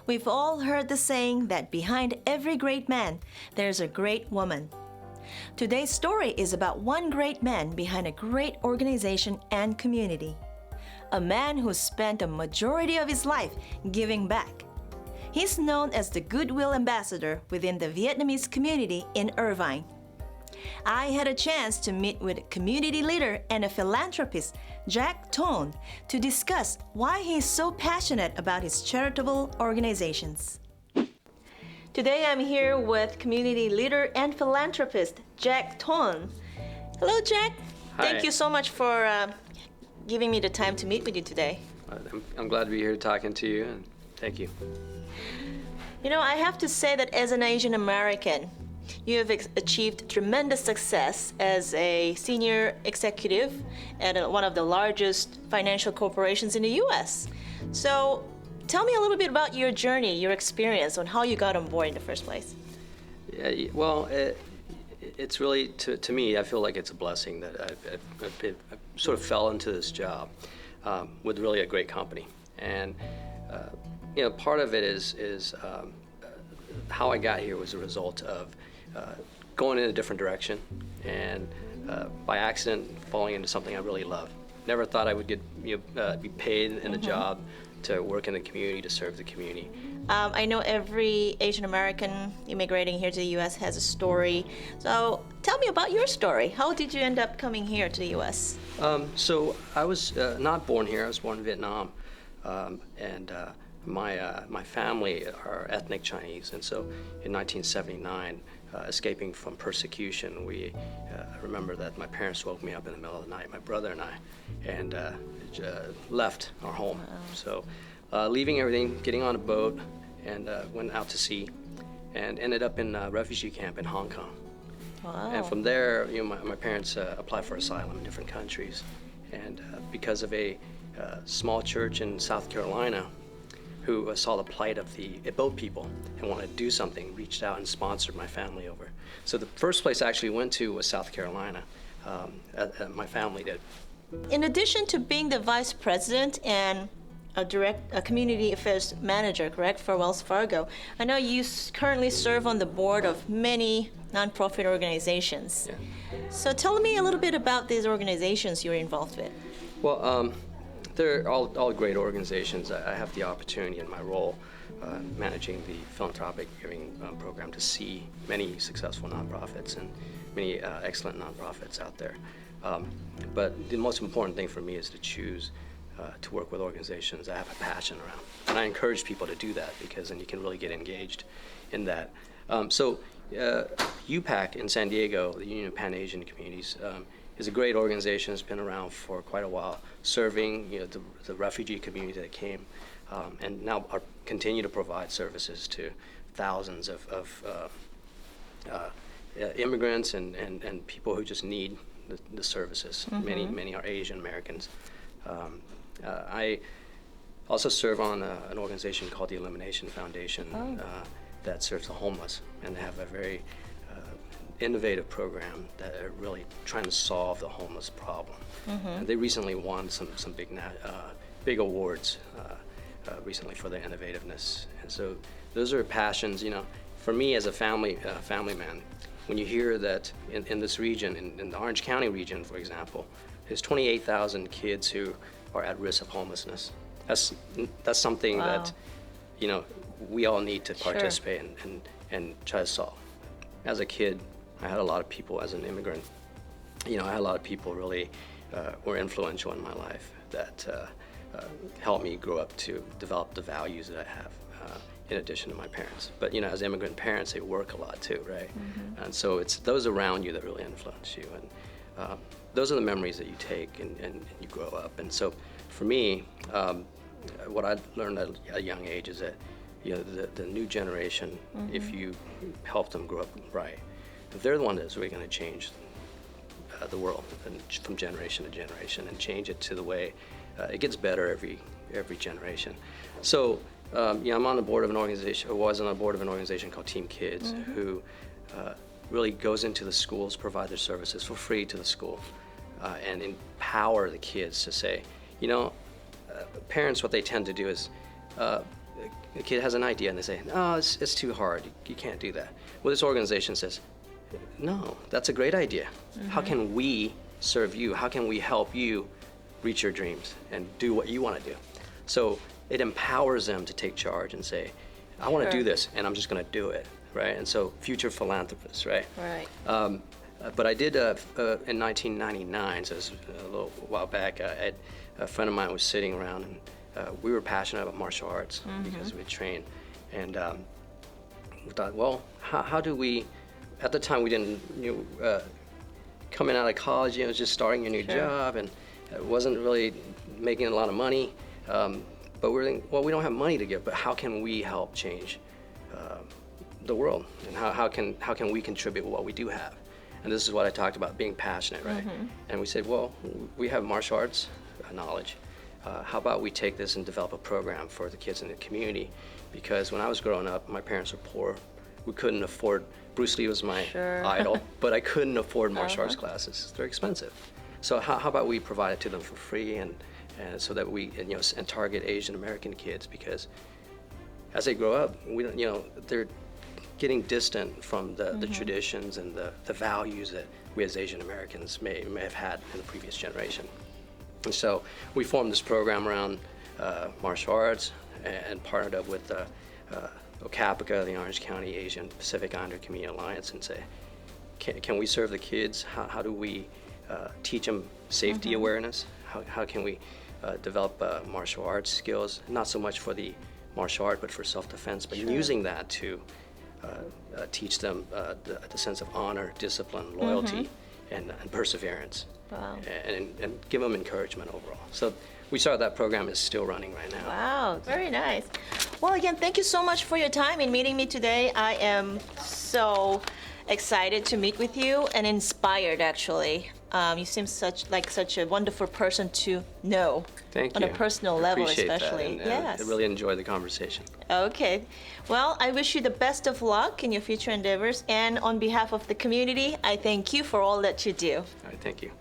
We've all heard the saying that behind every great man, there's a great woman. Today's story is about one great man behind a great organization and community. A man who spent a majority of his life giving back. He's known as the Goodwill Ambassador within the Vietnamese community in Irvine. I had a chance to meet with a community leader and a philanthropist, Jack Toan, to discuss why he's so passionate about his charitable organizations. Today I'm here with community leader and philanthropist, Jack Toan. Hello, Jack. Hi. Thank you so much for giving me the time to meet with you today. I'm glad to be here talking to you, and thank you. You know, I have to say that as an Asian American, you have achieved tremendous success as a senior executive at one of the largest financial corporations in the U.S. So tell me a little bit about your journey, your experience on how you got on board in the first place. Yeah, well, it's really, to me, I feel like it's a blessing that I sort of fell into this job with really a great company. And, part of it is how I got here was a result of going in a different direction and by accident falling into something I really love. Never thought I would be paid in a job to work in the community, to serve the community. I know every Asian American immigrating here to the U.S. has a story. So tell me about your story. How did you end up coming here to the U.S.? So I was not born here. I was born in Vietnam, and my family are ethnic Chinese, and so in 1979, escaping from persecution, I remember that my parents woke me up in the middle of the night, my brother and I, and left our home. Wow. So leaving everything, getting on a boat, and went out to sea, and ended up in a refugee camp in Hong Kong. Wow. And from there, my parents applied for asylum in different countries, and because of a small church in South Carolina, who saw the plight of the boat people and wanted to do something, reached out and sponsored my family over. So the first place I actually went to was South Carolina. My family did. In addition to being the vice president and a community affairs manager, correct, for Wells Fargo, I know you currently serve on the board of many nonprofit organizations. Yeah. So tell me a little bit about these organizations you're involved with. Well, they're all great organizations. I have the opportunity in my role managing the philanthropic giving program to see many successful nonprofits and many excellent nonprofits out there. But the most important thing for me is to choose to work with organizations that have a passion around. And I encourage people to do that because then you can really get engaged in that. So UPAC in San Diego, the Union of Pan-Asian Communities, is a great organization. It's been around for quite a while, serving the refugee community that came, and now continue to provide services to thousands of immigrants and people who just need the services. Mm-hmm. Many are Asian Americans. I also serve on an organization called the Elimination Foundation that serves the homeless, and they have a very innovative program that are really trying to solve the homeless problem. Mm-hmm. They recently won some big awards recently for their innovativeness, and so those are passions. For me as a family man, when you hear that in this region, in the Orange County region, for example, there's 28,000 kids who are at risk of homelessness. That's something Wow. that we all need to Sure. participate and try to solve. As a kid, I had a lot of people, as an immigrant, I had a lot of people really were influential in my life that helped me grow up to develop the values that I have, in addition to my parents. But as immigrant parents, they work a lot too, right? Mm-hmm. And so it's those around you that really influence you, and those are the memories that you take and you grow up. And so for me, what I learned at a young age is that the new generation, mm-hmm. if you help them grow up right, they're the one that's really going to change the world, and from generation to generation, and change it to the way it gets better every generation. So I'm on the board of an organization, or was on the board of an organization called Team Kids, mm-hmm. who really goes into the schools, provide their services for free to the school, and empower the kids to say, parents, what they tend to do is, the kid has an idea and they say, no, it's too hard. You can't do that. Well, this organization says, no, that's a great idea. How can we serve you? How can we help you reach your dreams and do what you want to do? So it empowers them to take charge and say, I want to do this, and I'm just going to do it, right? And so future philanthropists, right? Right. But I did in 1999, so it's a little while back. A friend of mine was sitting around, and we were passionate about martial arts because we trained, and we thought, well, how do we? At the time, we didn't, coming out of college, just starting a new job, and it wasn't really making a lot of money. But we're thinking, well, we don't have money to give, but how can we help change the world, and how can we contribute what we do have? And this is what I talked about, being passionate, right? And we said, well, we have martial arts knowledge. How about we take this and develop a program for the kids in the community? Because when I was growing up, my parents were poor. We couldn't afford, Bruce Lee was my idol, but I couldn't afford martial arts classes. They're expensive. So how about we provide it to them for free, and so that we and target Asian American kids, because as they grow up, we don't, they're getting distant from the traditions and the values that we as Asian Americans may have had in the previous generation. And so we formed this program around martial arts and partnered up with OCAPICA, the Orange County Asian Pacific Islander Community Alliance, and say, can we serve the kids? How do we teach them safety awareness? How can we develop martial arts skills, not so much for the martial art, but for self-defense, but using that to teach them the sense of honor, discipline, loyalty, and perseverance. Wow. And give them encouragement overall. So we started that program, is still running right now. Wow, very nice. Well, again, thank you so much for your time in meeting me today. I am so excited to meet with you and inspired, actually. You seem such a wonderful person to know. Thank on you. A personal level, Appreciate especially. That, and yes. I really enjoyed the conversation. Okay. Well, I wish you the best of luck in your future endeavors. And on behalf of the community, I thank you for all that you do. All right, thank you.